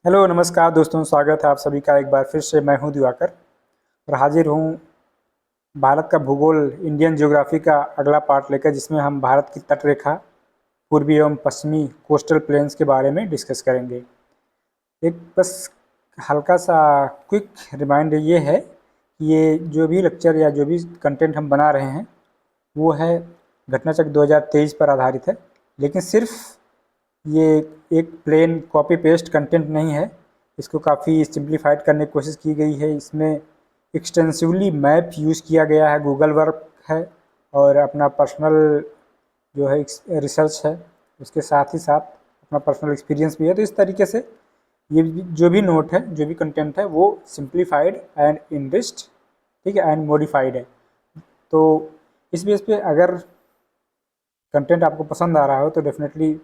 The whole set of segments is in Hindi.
हेलो नमस्कार दोस्तों, स्वागत है आप सभी का एक बार फिर से। मैं हूं दिवाकर और हाजिर हूं भारत का भूगोल, इंडियन ज्योग्राफी का अगला पार्ट लेकर, जिसमें हम भारत की तट रेखा, पूर्वी एवं पश्चिमी कोस्टल प्लेन्स के बारे में डिस्कस करेंगे। एक बस हल्का सा क्विक रिमाइंडर ये है कि ये जो भी लेक्चर या जो भी कंटेंट हम बना रहे हैं वो है घटनाचक्र 2023 पर आधारित है, लेकिन सिर्फ ये एक प्लेन कॉपी पेस्ट कंटेंट नहीं है। इसको काफ़ी सिंप्लीफाइड करने की कोशिश की गई है। इसमें एक्सटेंसिवली मैप यूज़ किया गया है, गूगल वर्क है और अपना पर्सनल जो है रिसर्च है, उसके साथ ही साथ अपना पर्सनल एक्सपीरियंस भी है। तो इस तरीके से ये जो भी नोट है, जो भी कंटेंट है, वो सिंप्लीफाइड एंड इनरिच्ड, ठीक है, एंड मॉडिफाइड है। तो इस बेस पे अगर कंटेंट आपको पसंद आ रहा हो तो डेफिनेटली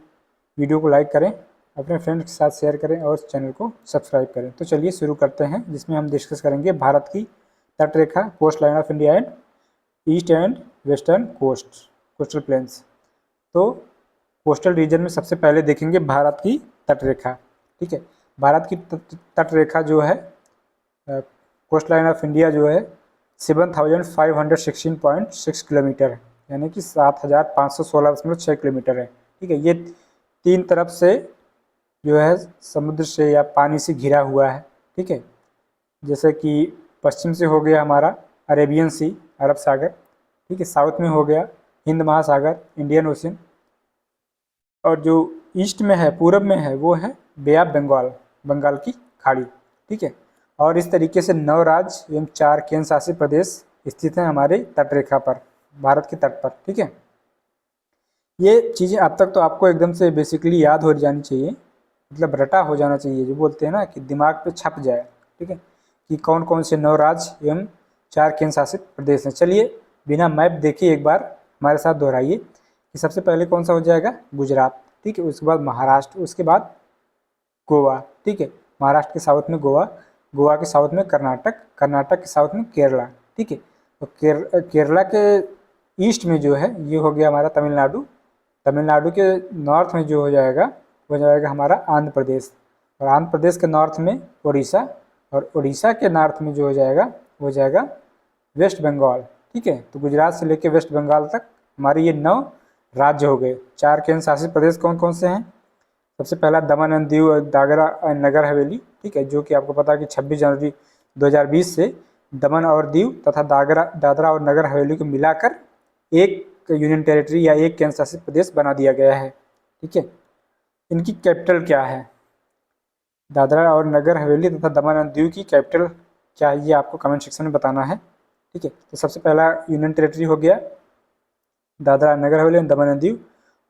वीडियो को लाइक करें, अपने फ्रेंड्स के साथ शेयर करें और चैनल को सब्सक्राइब करें। तो चलिए शुरू करते हैं, जिसमें हम डिस्कस करेंगे भारत की तट रेखा, coast line of India and east and western coastal plains. तो कोस्टल रीजन में सबसे पहले देखेंगे भारत की तट रेखा। ठीक है, भारत की तट रेखा जो है, कोस्ट लाइन ऑफ इंडिया जो है 7516.6 किलोमीटर है, यानी कि 7516.6 किलोमीटर है। ठीक है, ये तीन तरफ से जो है समुद्र से या पानी से घिरा हुआ है। ठीक है, जैसे कि पश्चिम से हो गया हमारा अरेबियन सी, अरब सागर। ठीक है, साउथ में हो गया हिंद महासागर, इंडियन ओशन, और जो ईस्ट में है, पूरब में है, वो है बे ऑफ बंगाल, बंगाल की खाड़ी। ठीक है, और इस तरीके से 9 राज्य एवं 4 केंद्र शासित प्रदेश स्थित हैं हमारे तट रेखा पर, भारत के तट पर। ठीक है, ये चीज़ें अब तक तो आपको एकदम से बेसिकली याद हो जानी चाहिए, मतलब रटा हो जाना चाहिए, जो बोलते हैं ना कि दिमाग पे छप जाए। ठीक है, कि कौन कौन से 9 राज्य एवं 4 केंद्र शासित प्रदेश हैं। चलिए बिना मैप देखे एक बार हमारे साथ दोहराइए कि सबसे पहले कौन सा हो जाएगा, गुजरात। ठीक है, उसके बाद महाराष्ट्र, उसके बाद गोवा। ठीक है, महाराष्ट्र के साउथ में गोवा, गोवा के साउथ में कर्नाटक, कर्नाटक के साउथ में केरला। ठीक है, तो केरला के ईस्ट में जो है ये हो गया हमारा तमिलनाडु, तमिलनाडु के नॉर्थ में जो हो जाएगा वो जाएगा हमारा आंध्र प्रदेश, और आंध्र प्रदेश के नॉर्थ में उड़ीसा, और उड़ीसा के नॉर्थ में जो हो जाएगा वो जाएगा वेस्ट बंगाल। ठीक है, तो गुजरात से लेकर वेस्ट बंगाल तक हमारे ये 9 राज्य हो गए। 4 केंद्र शासित प्रदेश कौन कौन से हैं? सबसे पहला दमन एंड दीव और दादरा एंड नगर हवेली। ठीक है, जो कि आपको पता है कि 26 जनवरी 2020 से दमन और दीव तथा दादरा और नगर हवेली को मिलाकर एक यूनियन टेरिटरी या एक केंद्र शासित प्रदेश बना दिया गया है। ठीक है, इनकी कैपिटल क्या है? दादरा और नगर हवेली तथा दमन एंड दीव की कैपिटल क्या है, ये आपको कमेंट सेक्शन में बताना है। ठीक है, तो सबसे पहला यूनियन टेरिटरी हो गया Dadra Nagar Haveli and Daman and Diu.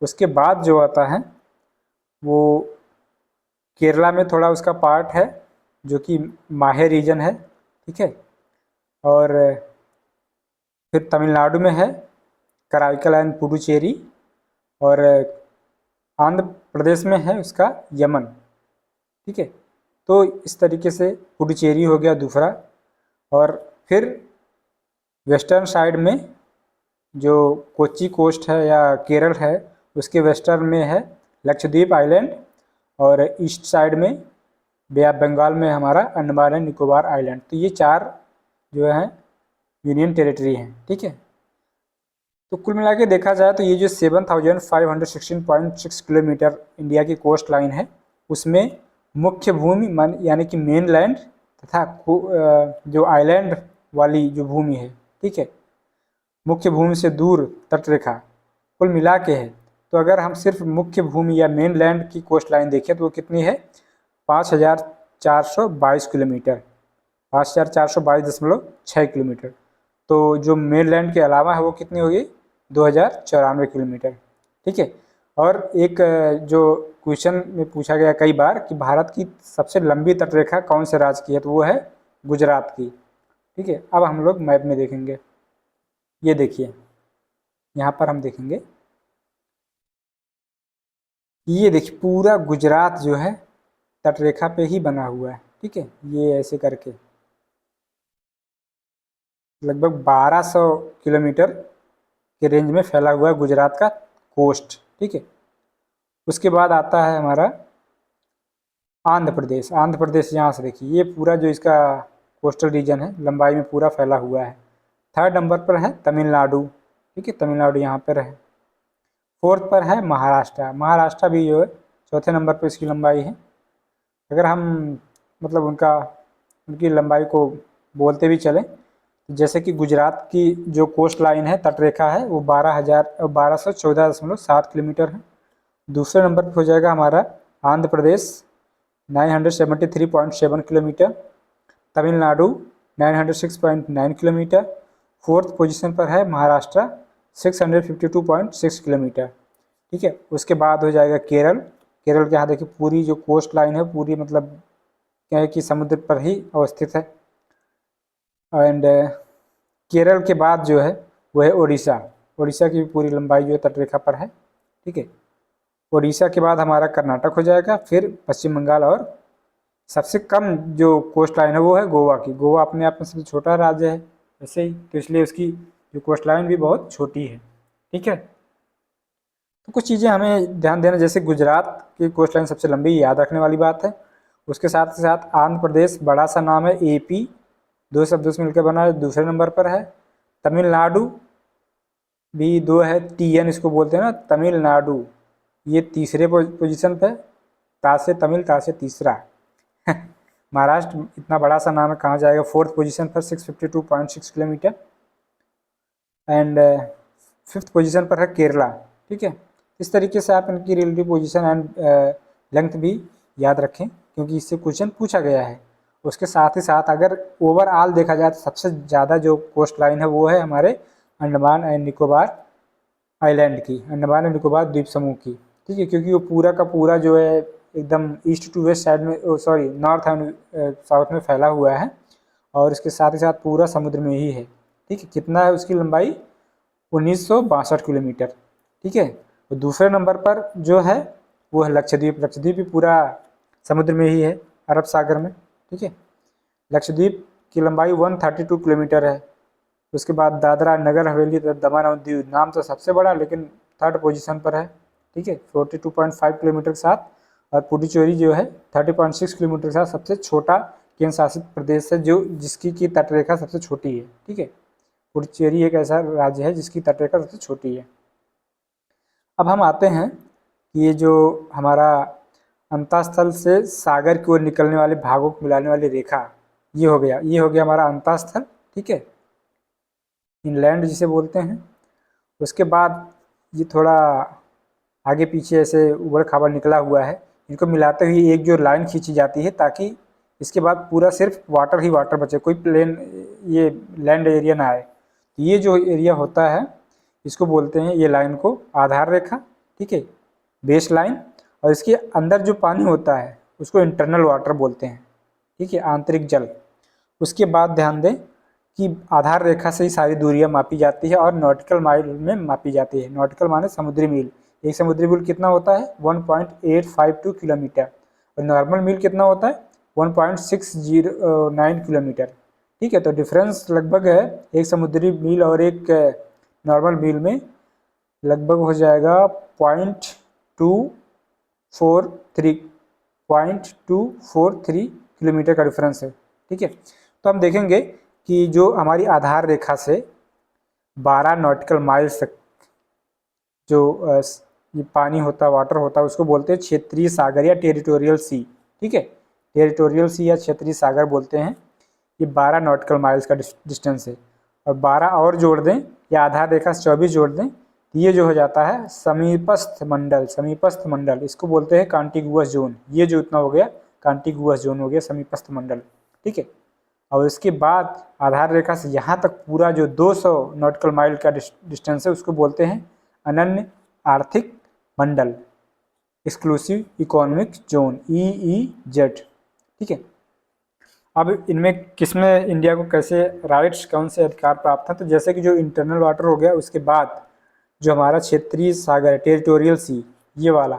उसके बाद जो आता है वो केरला में थोड़ा उसका पार्ट है, जो कि माहे रीजन है। ठीक है, और फिर तमिलनाडु में है कराईकल एंड पुडुचेरी, और आंध्र प्रदेश में है उसका यमन। ठीक है, तो इस तरीके से पुडुचेरी हो गया दूसरा, और फिर वेस्टर्न साइड में जो कोच्चि कोस्ट है या केरल है, उसके वेस्टर्न में है लक्षद्वीप आइलैंड, और ईस्ट साइड में बे ऑफ बंगाल में हमारा अंडमान एंड निकोबार आइलैंड। तो ये 4 जो है यूनियन टेरिटरी हैं। ठीक है, तो कुल मिला के देखा जाए तो ये जो 7516.6 किलोमीटर इंडिया की कोस्ट लाइन है, उसमें मुख्य भूमि मान यानी कि मेन लैंड तथा जो आइलैंड वाली जो भूमि है, ठीक है, मुख्य भूमि से दूर तटरेखा कुल मिला के है। तो अगर हम सिर्फ मुख्य भूमि या मेन लैंड की कोस्ट लाइन देखें तो वो कितनी है, 5422 किलोमीटर, 5422.6 किलोमीटर। तो जो मेनलैंड के अलावा है वो कितनी होगी, 2094 किलोमीटर। ठीक है, और एक जो क्वेश्चन में पूछा गया कई बार कि भारत की सबसे लंबी तटरेखा कौन से राज्य की है, तो वो है गुजरात की। ठीक है, अब हम लोग मैप में देखेंगे। ये देखिए, यहाँ पर हम देखेंगे, ये देखिए पूरा गुजरात जो है तटरेखा पे ही बना हुआ है। ठीक है, ये ऐसे करके लगभग 1200 किलोमीटर के रेंज में फैला हुआ है गुजरात का कोस्ट। ठीक है, उसके बाद आता है हमारा आंध्र प्रदेश यहाँ से देखिए, ये पूरा जो इसका कोस्टल रीजन है लंबाई में पूरा फैला हुआ है। थर्ड नंबर पर है तमिलनाडु, ठीक है, तमिलनाडु यहाँ पर है। फोर्थ पर है महाराष्ट्र, महाराष्ट्र भी जो है चौथे नंबर पर इसकी लंबाई है। अगर हम मतलब उनकी लंबाई को बोलते भी चलें, जैसे कि गुजरात की जो कोस्ट लाइन है, तटरेखा है, वो 1214.7 किलोमीटर है। दूसरे नंबर पर हो जाएगा हमारा Andhra Pradesh 973.7 kilometre, Tamil Nadu 906.9 kilometre. Fourth position पर है महाराष्ट्र 652.6 किलोमीटर, ठीक है। उसके बाद हो जाएगा केरल। केरल के यहाँ देखिए पूरी जो कोस्ट लाइन है पूरी मतलब क्या है कि समुद्र पर ही अवस्थित है। एंड केरल के बाद जो है वो है उड़ीसा। उड़ीसा की भी पूरी लंबाई जो है तटरेखा पर है, ठीक है। उड़ीसा के बाद हमारा कर्नाटक हो जाएगा, फिर पश्चिम बंगाल, और सबसे कम जो कोस्ट लाइन है वो है गोवा की। गोवा अपने आप में सबसे छोटा राज्य है वैसे ही, तो इसलिए उसकी जो कोस्ट लाइन भी बहुत छोटी है, ठीक है। तो कुछ चीज़ें हमें ध्यान देना, जैसे गुजरात की कोस्ट लाइन सबसे लंबी, याद रखने वाली बात है। उसके साथ साथ आंध्र प्रदेश बड़ा सा नाम है, एपी 2 शब्दों से मिलकर बना है, दूसरे नंबर पर है। तमिलनाडु भी 2 है, TN इसको बोलते हैं ना, तमिलनाडु, ये तीसरे पोजीशन पे, ता से तमिल, ता से तीसरा। महाराष्ट्र इतना बड़ा सा नाम है, कहाँ जाएगा, फोर्थ पोजीशन पर 652.6 किलोमीटर। एंड फिफ्थ पोजीशन पर है केरला, ठीक है। इस तरीके से आप इनकी रिलेटिव पोजीशन एंड लेंथ भी याद रखें, क्योंकि इससे क्वेश्चन पूछा गया है। उसके साथ ही साथ अगर ओवरऑल देखा जाए तो सबसे ज़्यादा जो कोस्ट लाइन है वो है हमारे अंडमान एंड निकोबार आइलैंड की, अंडमान एंड निकोबार द्वीप समूह की, ठीक है, क्योंकि वो पूरा का पूरा जो है एकदम ईस्ट टू वेस्ट साइड में, सॉरी नॉर्थ एंड साउथ में फैला हुआ है, और इसके साथ ही साथ पूरा समुद्र में ही है, ठीक है। कितना है उसकी लंबाई, 1962 किलोमीटर, ठीक है। और दूसरे नंबर पर जो है वो है लक्षद्वीप। लक्षद्वीप भी पूरा समुद्र में ही है, अरब सागर में, ठीक है। लक्षद्वीप की लंबाई 132 किलोमीटर है। उसके बाद दादरा नगर हवेली, दमन और दीव, नाम तो सबसे बड़ा लेकिन थर्ड पोजीशन पर है, ठीक है, 42.5 किलोमीटर के साथ। और पुडुचेरी जो है 30.6 किलोमीटर के साथ सबसे छोटा केंद्र शासित प्रदेश है, जो जिसकी की तटरेखा सबसे छोटी है, ठीक है। पुडुचेरी एक ऐसा राज्य है जिसकी तटरेखा सबसे छोटी है। अब हम आते हैं कि ये जो हमारा अंतःस्थल से सागर की ओर निकलने वाले भागों को मिलाने वाली रेखा, ये हो गया हमारा अंतःस्थल, ठीक है, इनलैंड जिसे बोलते हैं। उसके बाद ये थोड़ा आगे पीछे ऐसे उबड़ खाबड़ निकला हुआ है, इनको मिलाते हुए एक जो लाइन खींची जाती है, ताकि इसके बाद पूरा सिर्फ वाटर ही वाटर बचे, कोई प्लेन ये लैंड एरिया ना आए। ये जो एरिया होता है इसको बोलते हैं, ये लाइन को, आधार रेखा, ठीक है, बेस लाइन। और इसके अंदर जो पानी होता है उसको इंटरनल वाटर बोलते हैं, ठीक है, आंतरिक जल। उसके बाद ध्यान दें कि आधार रेखा से ही सारी दूरियां मापी जाती है और नॉटिकल माइल में मापी जाती है। नॉटिकल माने समुद्री मील। एक समुद्री मील कितना होता है, 1.852 किलोमीटर, और नॉर्मल मील कितना होता है, 1.609 किलोमीटर, ठीक है। तो डिफरेंस लगभग है एक समुद्री मील और एक नॉर्मल मील में, लगभग हो जाएगा 0.243 किलोमीटर का डिफरेंस है, ठीक है। तो हम देखेंगे कि जो हमारी आधार रेखा से 12 नॉटिकल माइल्स तक जो ये पानी होता है, वाटर होता है, उसको बोलते हैं क्षेत्रीय सागर या टेरिटोरियल सी, ठीक है, टेरिटोरियल सी या क्षेत्रीय सागर बोलते हैं। ये 12 नॉटिकल माइल्स का डिस्टेंस है, और 12 और जोड़ दें या आधार रेखा से 24 जोड़ दें, ये जो हो जाता है समीपस्थ मंडल। समीपस्थ मंडल इसको बोलते हैं कॉन्टिगुअस जोन। ये जो इतना हो गया कॉन्टिगुअस जोन हो गया, समीपस्थ मंडल, ठीक है। और इसके बाद आधार रेखा से यहाँ तक पूरा जो 200 नॉटिकल माइल का डिस्टेंस है उसको बोलते हैं अनन्य आर्थिक मंडल, एक्सक्लूसिव इकोनॉमिक जोन, EEZ, ठीक है। अब इनमें किसमें इंडिया को कैसे राइट्स, कौन से अधिकार प्राप्त हैं, तो जैसे कि जो इंटरनल वाटर हो गया, उसके बाद जो हमारा क्षेत्रीय सागर है, टेरिटोरियल सी, ये वाला,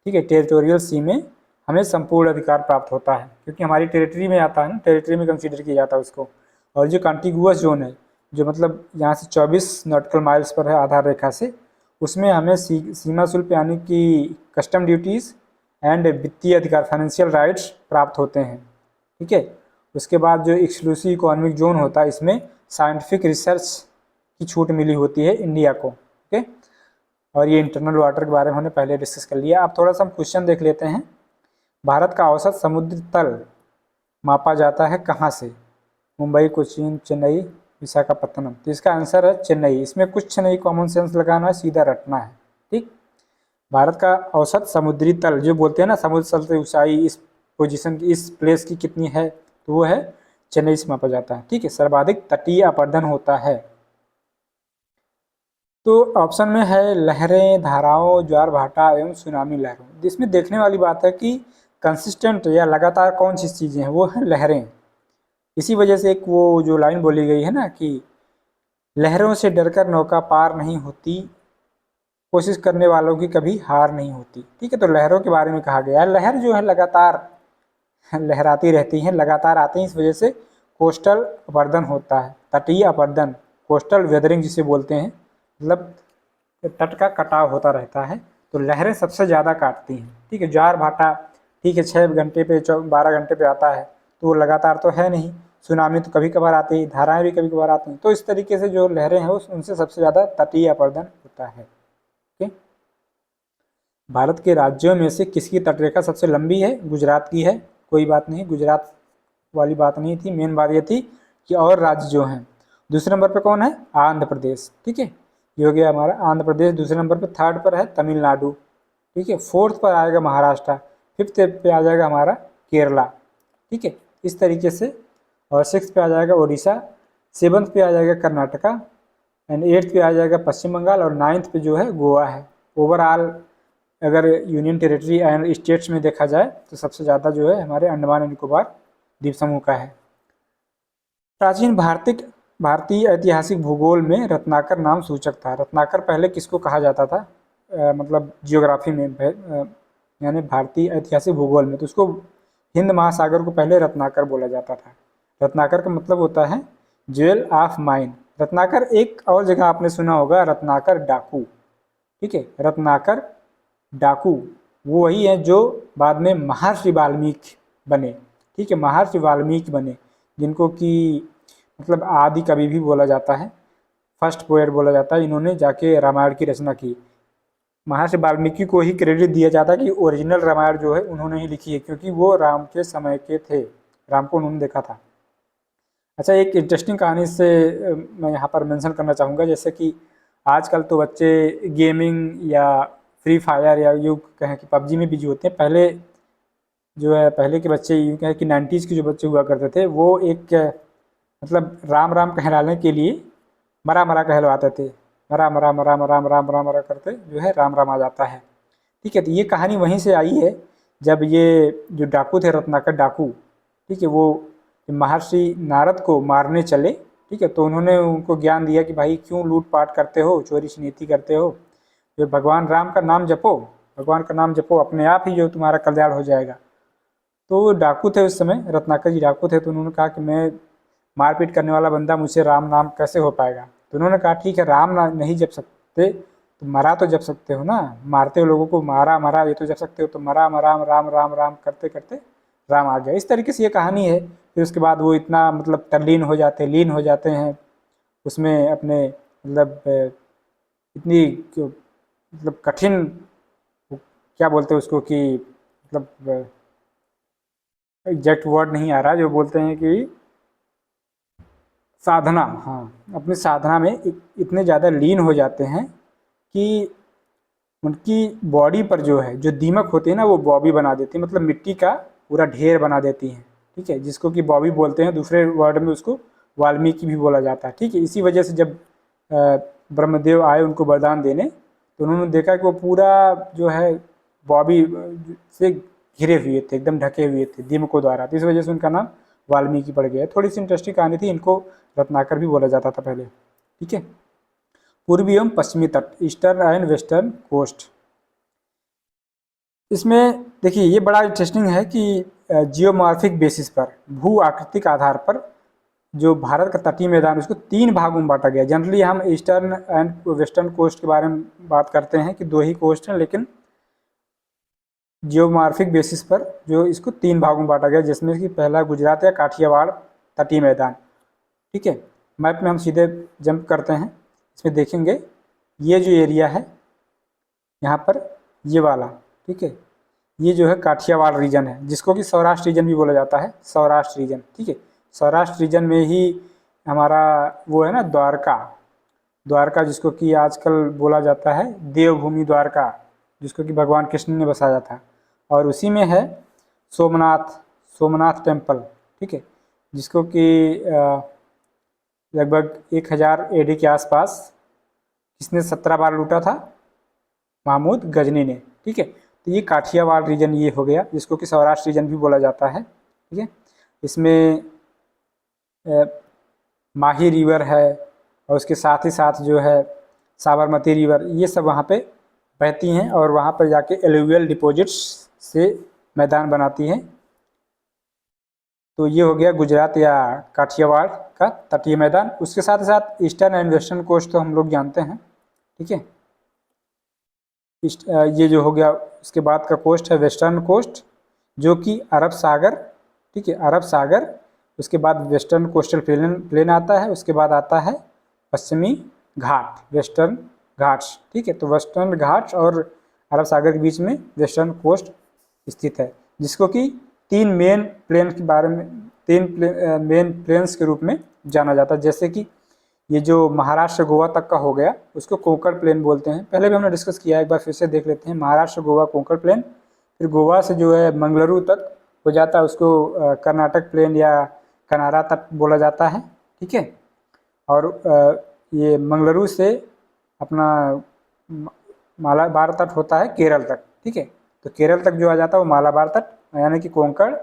ठीक है, टेरिटोरियल सी में हमें संपूर्ण अधिकार प्राप्त होता है, क्योंकि हमारी टेरिटरी में आता है ना, टेरिटरी में कंसीडर किया जाता है उसको। और जो कॉन्टिगुअस जोन है, जो मतलब यहाँ से 24 नॉटिकल माइल्स पर है आधार रेखा से, उसमें हमें सीमा शुल्क यानी कि कस्टम ड्यूटीज़ एंड वित्तीय अधिकार फाइनेंशियल राइट्स प्राप्त होते हैं। ठीक है, उसके बाद जो एक्सक्लूसिव इकोनॉमिक जोन होता है इसमें साइंटिफिक रिसर्च की छूट मिली होती है इंडिया को। ओके, और ये इंटरनल वाटर के बारे में हमने पहले डिस्कस कर लिया। अब थोड़ा सा हम क्वेश्चन देख लेते हैं। भारत का औसत समुद्र तल मापा जाता है कहाँ से? मुंबई, कोचीन, चेन्नई, विशाखापत्तनम। तो इसका आंसर है चेन्नई। इसमें कुछ नहीं कॉमन सेंस लगाना है, सीधा रटना है। ठीक, भारत का औसत समुद्री तल जो बोलते हैं ना, समुद्र तल से ऊंचाई इस पोजीशन की, इस प्लेस की कितनी है, तो वो है चेन्नई से मापा जाता है। ठीक है, सर्वाधिक तटीय अपरदन होता है। तो ऑप्शन में है लहरें, धाराओं, ज्वार भाटा एवं सुनामी लहरों। इसमें देखने वाली बात है कि कंसिस्टेंट या लगातार कौन सी चीज़ें हैं, वो है लहरें। इसी वजह से एक वो जो लाइन बोली गई है ना कि लहरों से डरकर नौका पार नहीं होती, कोशिश करने वालों की कभी हार नहीं होती। ठीक है, तो लहरों के बारे में कहा गया है। लहर जो है लगातार लहराती रहती हैं, लगातार आती हैं, इस वजह से कोस्टल अपरदन होता है, तटीय अपरदन, कोस्टल वेदरिंग जिसे बोलते हैं, मतलब तट का कटाव होता रहता है। तो लहरें सबसे ज़्यादा काटती हैं। ठीक है, ज्वार भाटा ठीक है 6 घंटे पे 12 घंटे पे आता है, तो वो लगातार तो है नहीं। सुनामी तो कभी कभार आती है, धाराएं भी कभी कभार आती हैं। तो इस तरीके से जो लहरें हैं उनसे सबसे ज़्यादा तटीय अपरदन होता है। ओके, भारत के राज्यों में से किसकी तटरेखा सबसे लंबी है? गुजरात की है। कोई बात नहीं, गुजरात वाली बात नहीं थी, मेन बात ये थी कि और राज्य जो हैं। दूसरे नंबर पे कौन है? आंध्र प्रदेश। ठीक है, ये हो गया हमारा आंध्र प्रदेश। दूसरे नंबर पे, थर्ड पर है तमिलनाडु। ठीक है, फोर्थ पर आएगा महाराष्ट्र, फिफ्थ पे आ जाएगा हमारा केरला। ठीक है, इस तरीके से। और सिक्स पे आ जाएगा उड़ीसा, सेवन्थ पे आ जाएगा कर्नाटका, एंड एट्थ पे आ जाएगा पश्चिम बंगाल, और नाइन्थ पे जो है गोवा है। ओवरऑल अगर यूनियन टेरिटरी एंड स्टेट्स में देखा जाए तो सबसे ज़्यादा जो है हमारे अंडमान एंड निकोबार द्वीप समूह का है। प्राचीन भारतीय ऐतिहासिक भूगोल में रत्नाकर नाम सूचक था। रत्नाकर पहले किसको कहा जाता था? मतलब जियोग्राफी में यानी भारतीय ऐतिहासिक भूगोल में, तो उसको हिंद महासागर को पहले रत्नाकर बोला जाता था। रत्नाकर का मतलब होता है ज्वेल ऑफ माइन। रत्नाकर, एक और जगह आपने सुना होगा रत्नाकर डाकू। ठीक है, रत्नाकर डाकू वो वही है जो बाद में महर्षि वाल्मीकि बने। ठीक है, महर्षि वाल्मीकि बने, जिनको कि मतलब आदि कवि भी बोला जाता है, फर्स्ट पोएट बोला जाता है। इन्होंने जाके रामायण की रचना की। महर्षि वाल्मीकि को ही क्रेडिट दिया जाता है कि ओरिजिनल रामायण जो है उन्होंने ही लिखी है, क्योंकि वो राम के समय के थे, राम को उन्होंने देखा था। अच्छा, एक इंटरेस्टिंग कहानी से मैं यहाँ पर मेंशन करना चाहूँगा। जैसे कि आजकल तो बच्चे गेमिंग या फ्री फायर या यूँ कहें कि पबजी में बिजी होते हैं। पहले जो है, पहले के बच्चे यूँ कहें कि 90s के जो बच्चे हुआ करते थे, वो एक मतलब राम राम कहलाने के लिए मरा मरा कहलवाते थे। मरा मरा मरा मरा मरा मरा मरा करते जो है राम राम आ जाता है। ठीक है, तो ये कहानी वहीं से आई है, जब ये जो डाकू थे, रत्नाकर डाकू, ठीक है, वो महर्षि नारद को मारने चले। ठीक है, तो उन्होंने उनको ज्ञान दिया कि भाई क्यों लूटपाट करते हो, चोरी नीति करते हो, जो भगवान राम का नाम जपो, भगवान का नाम जपो, अपने आप ही जो तुम्हारा कल्याण हो जाएगा। तो डाकू थे उस समय, रत्नाकर जी डाकू थे। तो उन्होंने कहा कि मैं मारपीट करने वाला बंदा, मुझसे राम नाम कैसे हो पाएगा? तो उन्होंने कहा ठीक है, राम नाम नहीं जप सकते तो मरा तो जप सकते हो ना, मारते हो लोगों को, मारा मरा ये तो जप सकते हो। तो मरा मरा राम राम राम करते करते राम आ गया। इस तरीके से ये कहानी है। फिर उसके बाद वो इतना मतलब तल्लीन हो जाते, लीन हो जाते हैं उसमें अपने, मतलब इतनी मतलब कठिन, क्या बोलते हैं उसको कि मतलब एग्जैक्ट वर्ड नहीं आ रहा, जो बोलते हैं कि साधना, हाँ, अपनी साधना में इतने ज़्यादा लीन हो जाते हैं कि उनकी बॉडी पर जो है, जो दीमक होती है ना, वो बॉबी बना देती है, मतलब मिट्टी का पूरा ढेर बना देती हैं। ठीक है, जिसको कि बॉबी बोलते हैं, दूसरे वर्ड में उसको वाल्मीकि भी बोला जाता है। ठीक है, इसी वजह से जब ब्रह्मदेव आए उनको वरदान देने, तो उन्होंने देखा कि वो पूरा जो है बॉबी से घिरे हुए थे, एकदम ढके हुए थे दीमकों द्वारा। तो इस वजह से उनका नाम वाल्मीकि पड़ गया। थोड़ी सी इंटरेस्टिंग कहानी थी, इनको रत्नाकर भी बोला जाता था पहले। ठीक है, पूर्वी एवं पश्चिमी तट, ईस्टर्न एंड वेस्टर्न कोस्ट। इसमें देखिए ये बड़ा इंटरेस्टिंग है कि जियोमॉर्फिक बेसिस पर, भू आकृतिक आधार पर जो भारत का तटीय मैदान उसको 3 भागों में बांटा गया। जनरली हम ईस्टर्न एंड वेस्टर्न कोस्ट के बारे में बात करते हैं कि 2 ही कोस्ट हैं, लेकिन जियोमार्फिक बेसिस पर जो इसको 3 भागों में बांटा गया, जिसमें कि पहला गुजरात या काठियावाड़ तटीय मैदान। ठीक है, मैप में हम सीधे जंप करते हैं, इसमें देखेंगे ये जो एरिया है यहाँ पर, ये वाला, ठीक है, ये जो है काठियावाड़ रीजन है, जिसको कि सौराष्ट्र रीजन भी बोला जाता है, सौराष्ट्र रीजन। ठीक है, सौराष्ट्र रीजन में ही हमारा वो है ना द्वारका, द्वारका जिसको कि आजकल बोला जाता है देवभूमि द्वारका, जिसको कि भगवान कृष्ण ने बसाया था। और उसी में है सोमनाथ, सोमनाथ टेम्पल। ठीक है, जिसको कि लगभग 1000 AD के आसपास किसने 17 बार लूटा था? महमूद गजनी ने। ठीक है, तो ये काठियावाड़ रीजन ये हो गया, जिसको कि सौराष्ट्र रीजन भी बोला जाता है। ठीक है, इसमें माही रिवर है, और उसके साथ ही साथ जो है साबरमती रिवर, ये सब वहाँ पे बहती हैं और वहाँ पर जाके एलुवियल डिपॉजिट्स से मैदान बनाती हैं। तो ये हो गया गुजरात या काठियावाड़ का तटीय मैदान। उसके साथ ही साथ ईस्टर्न एंड वेस्टर्न कोस्ट तो हम लोग जानते हैं। ठीक है, ये जो हो गया, उसके बाद का कोस्ट है वेस्टर्न कोस्ट, जो कि अरब सागर। ठीक है, अरब सागर, उसके बाद वेस्टर्न कोस्टल प्लेन आता है, उसके बाद आता है पश्चिमी घाट, वेस्टर्न घाट्स। ठीक है, तो वेस्टर्न घाट्स और अरब सागर के बीच में वेस्टर्न कोस्ट स्थित है, जिसको कि 3 मेन प्लेन के बारे में, 3 मेन प्लेन्स के रूप में जाना जाता है। जैसे कि ये जो महाराष्ट्र गोवा तक का हो गया, उसको कोंकण प्लेन बोलते हैं। पहले भी हमने डिस्कस किया है, एक बार फिर से देख लेते हैं। महाराष्ट्र गोवा कोंकण प्लेन, फिर गोवा से जो है मंगलुरु तक हो जाता है, उसको कर्नाटक प्लेन या कनारा तक बोला जाता है। ठीक है, और ये मंगलुरु से अपना मालाबार तट होता है केरल तक। ठीक है, तो केरल तक जो आ जाता है वो मालाबार तट, यानी कि कोंकण,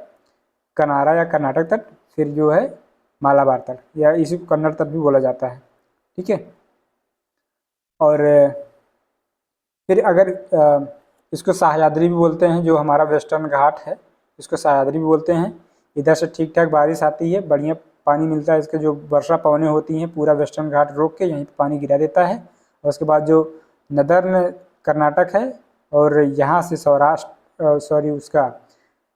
कनारा या कर्नाटक तट, फिर जो है मालाबार तट, या इसी को कन्नड़ तट भी बोला जाता है। ठीक है, और फिर अगर इसको सह्याद्री भी बोलते हैं, जो हमारा वेस्टर्न घाट है, इसको सह्याद्री भी बोलते हैं। इधर से ठीक ठाक बारिश आती है, बढ़िया पानी मिलता है, इसके जो वर्षा पवनें होती हैं पूरा वेस्टर्न घाट रोक के यहीं पर पानी गिरा देता है। और उसके बाद जो नदर्न कर्नाटक है, और यहाँ से सौराष्ट्र उसका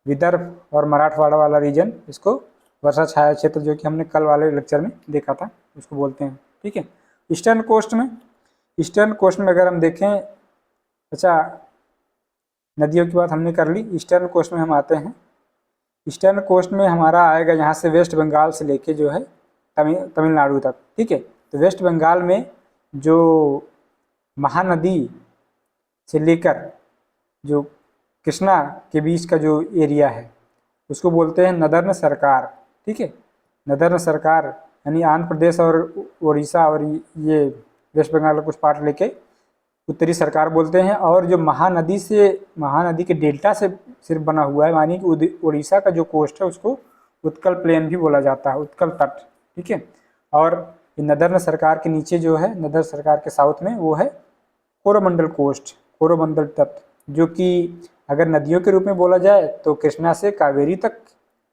विदर्भ और मराठवाड़ा वाला रीजन, इसको वर्षा छाया क्षेत्र, जो कि हमने कल वाले लेक्चर में देखा था, उसको बोलते हैं। ठीक है, ईस्टर्न कोस्ट में अगर हम देखें, अच्छा नदियों की बात हमने कर ली, ईस्टर्न कोस्ट में हम आते हैं। ईस्टर्न कोस्ट में हमारा आएगा यहाँ से वेस्ट बंगाल से लेके जो है तमिलनाडु तक। ठीक है, तो वेस्ट बंगाल में जो महानदी से लेकर जो कृष्णा के बीच का जो एरिया है, उसको बोलते हैं नदर्न सरकार। ठीक है, नदर्न सरकार यानी आंध्र प्रदेश और उड़ीसा और ये वेस्ट बंगाल का कुछ पार्ट लेके उत्तरी सरकार बोलते हैं। और जो महानदी के डेल्टा से सिर्फ बना हुआ है, मानी कि उड़ीसा का जो कोस्ट है उसको उत्कल प्लेन भी बोला जाता है, उत्कल तट। ठीक है, और नदर्न सरकार के नीचे जो है, नदर्न सरकार के साउथ में वो है कोरोमंडल कोस्ट, कोरोमंडल तट, जो कि अगर नदियों के रूप में बोला जाए तो कृष्णा से कावेरी तक।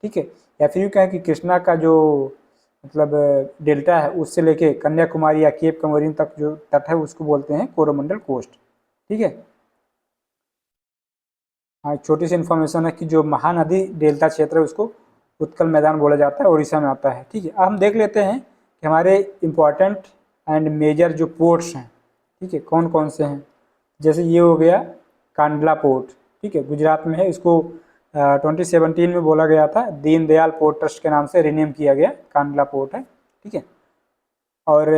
ठीक है, या फिर यूँ कहें कि कृष्णा का जो मतलब डेल्टा है, उससे लेके कन्याकुमारी या केप कमोरिन तक जो तट है, उसको बोलते हैं कोरोमंडल कोस्ट। ठीक है, हाँ, छोटी सी इन्फॉर्मेशन है कि जो महानदी डेल्टा क्षेत्र है उसको उत्कल मैदान बोला जाता है, उड़ीसा में आता है। ठीक है, अब हम देख लेते हैं कि हमारे इम्पॉर्टेंट एंड मेजर जो पोर्ट्स हैं, ठीक है, कौन कौन से हैं। जैसे ये हो गया कांडला पोर्ट। ठीक है, गुजरात में है, इसको 2017 में बोला गया था, दीनदयाल पोर्ट ट्रस्ट के नाम से रिनेम किया गया, कांडला पोर्ट है। ठीक है, और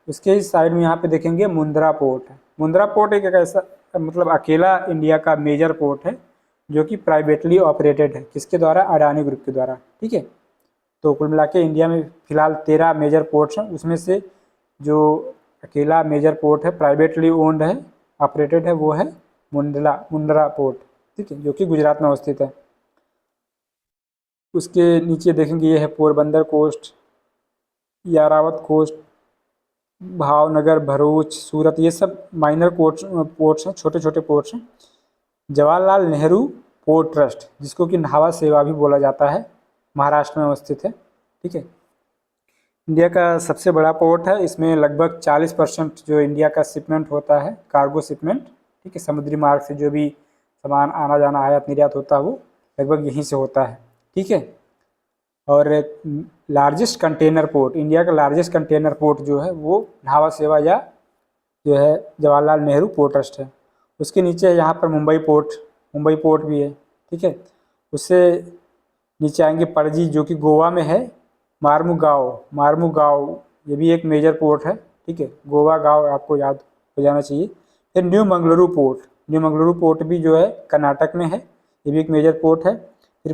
उसके साइड में यहाँ पे देखेंगे मुंद्रा पोर्ट है। मुंद्रा पोर्ट एक ऐसा मतलब अकेला इंडिया का मेजर पोर्ट है, जो कि प्राइवेटली ऑपरेटेड है, किसके द्वारा? अडानी ग्रुप के द्वारा। ठीक है, तो कुल मिला के इंडिया में फिलहाल 13 मेजर पोर्ट्स हैं, उसमें से जो अकेला मेजर पोर्ट है, प्राइवेटली ओन्ड है, ऑपरेटेड है, वो है मुंद्रा पोर्ट। ठीक है, जो कि गुजरात में अवस्थित है। उसके नीचे देखेंगे ये है पोरबंदर कोस्ट, यारावत कोस्ट, भावनगर, भरूच, सूरत, ये सब माइनर पोर्ट्स हैं, छोटे छोटे पोर्ट्स हैं। जवाहरलाल नेहरू पोर्ट ट्रस्ट, जिसको कि नावा सेवा भी बोला जाता है, महाराष्ट्र में अवस्थित है। ठीक है, इंडिया का सबसे बड़ा पोर्ट है, इसमें लगभग 40% जो इंडिया का शिपमेंट होता है, कार्गो शिपमेंट। ठीक है, समुद्री मार्ग से जो भी सामान आना जाना आयात निर्यात होता है वो लगभग यहीं से होता है, ठीक है। और लार्जेस्ट कंटेनर पोर्ट, इंडिया का लार्जेस्ट कंटेनर पोर्ट जो है वो न्हावा शेवा या जो है जवाहरलाल नेहरू पोर्ट ट्रस्ट है। उसके नीचे यहाँ पर मुंबई पोर्ट भी है, ठीक है। उससे नीचे आएंगे पणजी जो कि गोवा में है, मार्मुगांव ये भी एक मेजर पोर्ट है, ठीक है। गोवा गांव आपको याद हो जाना चाहिए। फिर न्यू मंगलुरु पोर्ट भी जो है कर्नाटक में है, ये भी एक मेजर पोर्ट है। फिर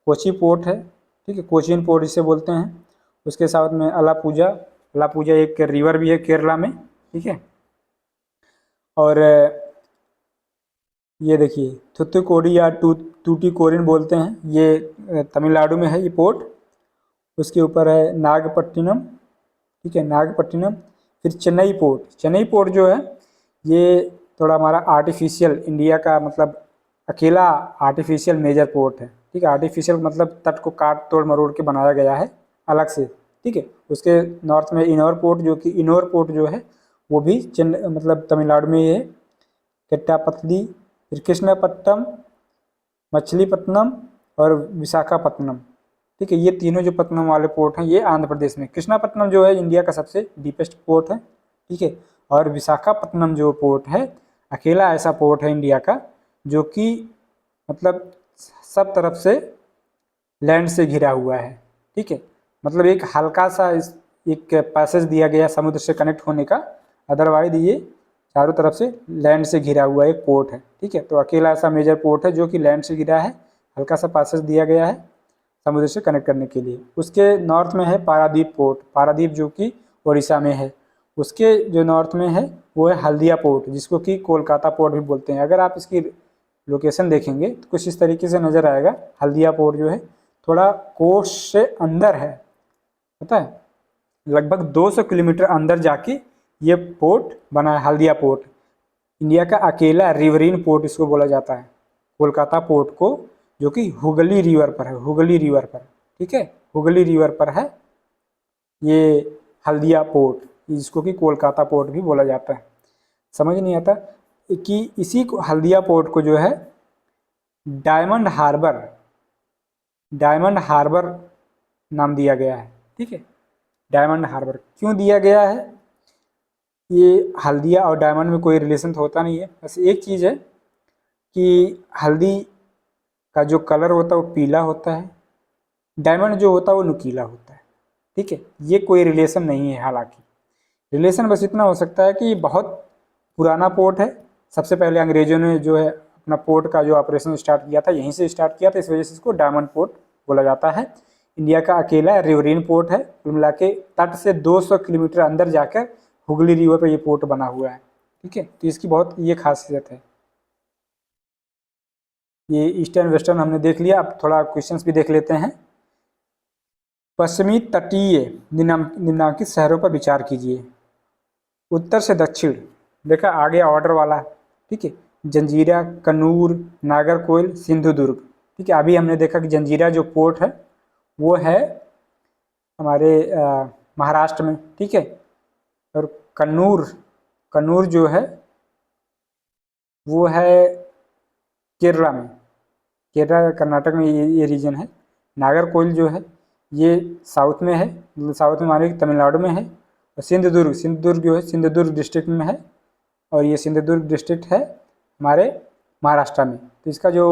कोची पोर्ट है, ठीक है, कोचीन पोर्ट इसे बोलते हैं। उसके साथ में अलापुजा एक रिवर भी है केरला में, ठीक है। और ये देखिए थुथुकोडी या टूटीकोरिन बोलते हैं, ये तमिलनाडु में है ये पोर्ट। उसके ऊपर है नागपट्टिनम, ठीक है, नागपट्टिनम। फिर चेन्नई पोर्ट जो है ये थोड़ा हमारा आर्टिफिशियल, इंडिया का मतलब अकेला आर्टिफिशियल मेजर पोर्ट है, ठीक है। आर्टिफिशियल मतलब तट को काट तोड़ मरोड़ के बनाया गया है अलग से, ठीक है। उसके नॉर्थ में इनोर पोर्ट जो है वो भी मतलब तमिलनाडु में ही है। केट्टापत्तली, फिर कृष्णापट्टनम, मछलीपट्टनम और विशाखापट्टनम, ठीक है। ये तीनों जो पत्तनम वाले पोर्ट हैं ये आंध्र प्रदेश में। कृष्णापट्टनम जो है इंडिया का सबसे डीपेस्ट पोर्ट है, ठीक है। और विशाखापट्टनम जो पोर्ट है अकेला ऐसा पोर्ट है इंडिया का जो कि मतलब सब तरफ से लैंड से घिरा हुआ है, ठीक है। मतलब एक हल्का सा एक पैसेज दिया गया समुद्र से कनेक्ट होने का, अदरवाइज ये चारों तरफ से लैंड से घिरा हुआ एक पोर्ट है, ठीक है। तो अकेला ऐसा मेजर पोर्ट है जो कि लैंड से घिरा है, हल्का सा पैसेज दिया गया है समुद्र से कनेक्ट करने के लिए। उसके नॉर्थ में है पारादीप जो कि उड़ीसा में है। उसके जो नॉर्थ में है वो है हल्दिया पोर्ट जिसको कि कोलकाता पोर्ट भी बोलते हैं। अगर आप इसकी लोकेशन देखेंगे तो कुछ इस तरीके से नज़र आएगा। हल्दिया पोर्ट जो है थोड़ा कोस्ट से अंदर है, पता है, लगभग 200 किलोमीटर अंदर जाके ये पोर्ट बना है हल्दिया पोर्ट। इंडिया का अकेला रिवरीन पोर्ट इसको बोला जाता है, कोलकाता पोर्ट को, जो कि हुगली रिवर पर है, ठीक है, हुगली रिवर पर है ये हल्दिया पोर्ट, जिसको कि कोलकाता पोर्ट भी बोला जाता है। समझ नहीं आता कि इसी को हल्दिया पोर्ट को जो है डायमंड हार्बर नाम दिया गया है, ठीक है। डायमंड हार्बर क्यों दिया गया है? ये हल्दिया और डायमंड में कोई रिलेशन तो होता नहीं है, बस एक चीज़ है कि हल्दी का जो कलर होता है वो पीला होता है, डायमंड जो होता है वो नुकीला होता है, ठीक है। ये कोई रिलेशन नहीं है, हालांकि रिलेशन बस इतना हो सकता है कि बहुत पुराना पोर्ट है। सबसे पहले अंग्रेजों ने जो है अपना पोर्ट का जो ऑपरेशन स्टार्ट किया था यहीं से स्टार्ट किया था, इस वजह से इसको डायमंड पोर्ट बोला जाता है। इंडिया का अकेला रिवरीन पोर्ट है, कुल मिला के तट से 200 किलोमीटर अंदर जाकर हुगली रिवर पर ये पोर्ट बना हुआ है, ठीक है। तो इसकी बहुत ये खासियत है। ये ईस्टर्न वेस्टर्न हमने देख लिया, अब थोड़ा क्वेश्चंस भी देख लेते हैं। पश्चिमी तटीय निम्नलिखित शहरों पर विचार कीजिए। उत्तर से दक्षिण, देखा आ गया ऑर्डर वाला, ठीक है। जंजीरा, कन्नूर, नागरकोइल, सिंधुदुर्ग, ठीक है। अभी हमने देखा कि जंजीरा जो पोर्ट है वो है हमारे महाराष्ट्र में, ठीक है। और कन्नूर जो है वो है केरला में, केरला कर्नाटक में ये रीजन है। नागरकोइल जो है ये साउथ में है, साउथ में माने कि तमिलनाडु में है। और सिंधुदुर्ग जो है सिंधुदुर्ग डिस्ट्रिक्ट में है, और ये सिंधुदुर्ग डिस्ट्रिक्ट है हमारे महाराष्ट्र में। तो इसका जो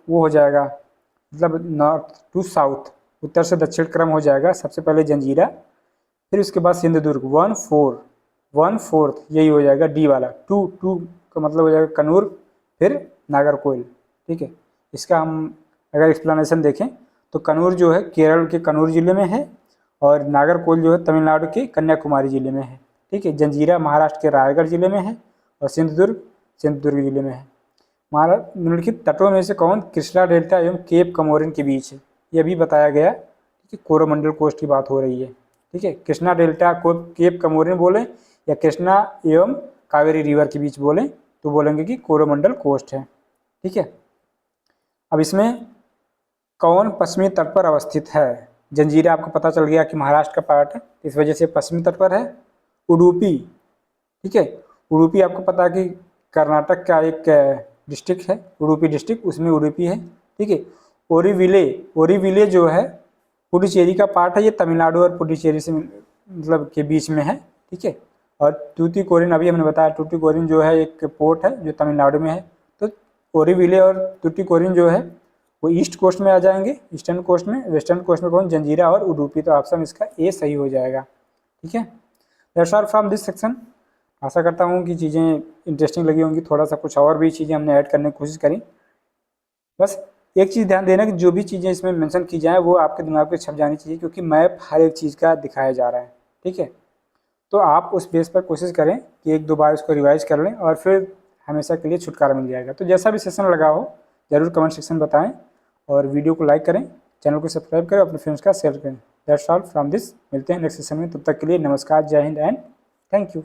वो हो जाएगा मतलब नॉर्थ टू साउथ, उत्तर से दक्षिण क्रम हो जाएगा। सबसे पहले जंजीरा, फिर उसके बाद सिंधुदुर्ग, 1/4 यही हो जाएगा डी वाला। टू का मतलब हो जाएगा कन्नूर, फिर नागरकोइल, ठीक है। इसका हम अगर एक्सप्लेनेशन देखें तो कन्नूर जो है केरल के कन्नूर जिले में है, और नागरकोइल जो है तमिलनाडु के कन्याकुमारी जिले में है, ठीक है। जंजीरा महाराष्ट्र के रायगढ़ जिले में है, और सिंधुदुर्ग जिले में है। निम्नलिखित तटों में से कौन कृष्णा डेल्टा एवं केप कमोरिन के बीच है? ये भी बताया गया, ठीक है। कोरोमंडल कोस्ट की बात हो रही है, ठीक है। कृष्णा डेल्टा को केप कमोरिन बोले या कृष्णा एवं कावेरी रिवर के बीच बोलें तो बोलेंगे कि कोरोमंडल कोस्ट है, ठीक है। अब इसमें कौन पश्चिमी तट पर अवस्थित है? जंजीरा आपको पता चल गया कि महाराष्ट्र का पार्ट है, इस वजह से पश्चिमी तट पर है। उडुपी, ठीक है, उडुपी आपको पता है कि कर्नाटक का एक डिस्ट्रिक्ट है, उडुपी डिस्ट्रिक्ट, उसमें उडुपी है, ठीक है। ओरीविले जो है पुडुचेरी का पार्ट है, ये तमिलनाडु और पुडुचेरी से मतलब के बीच में है, ठीक है। और टूटीकोरिन अभी हमने बताया, टूटीकोरिन जो है एक पोर्ट है जो तमिलनाडु में है। तो ओरीविले और टूटीकोरिन जो है वो ईस्ट कोस्ट में आ जाएंगे, ईस्टर्न कोस्ट में। वेस्टर्न कोस्ट में कौन, जंजीरा और उडुपी। तो ऑप्शन इसका ए सही हो जाएगा, ठीक है। That's all from this section. आशा करता हूँ कि चीज़ें इंटरेस्टिंग लगी होंगी, थोड़ा सा कुछ और भी चीज़ें हमने ऐड करने की कोशिश करी। बस एक चीज़ ध्यान देना कि जो भी चीज़ें इसमें मेंशन की जाए वो आपके दिमाग पे छप जानी चाहिए, क्योंकि मैप हर एक चीज़ का दिखाया जा रहा है, ठीक है। तो आप उस बेस पर कोशिश करें कि एक दो बार उसको रिवाइज कर लें और फिर हमेशा के लिए छुटकारा मिल जाएगा। तो जैसा भी सेशन लगा हो ज़रूर कमेंट सेक्शन में बताएं और वीडियो को लाइक करें, चैनल को सब्सक्राइब करें, अपने फ्रेंड्स का शेयर करें। That's all from this. मिलते हैं नेक्स्ट सेशन में, तब तक के लिए नमस्कार, जय हिंद एंड थैंक यू।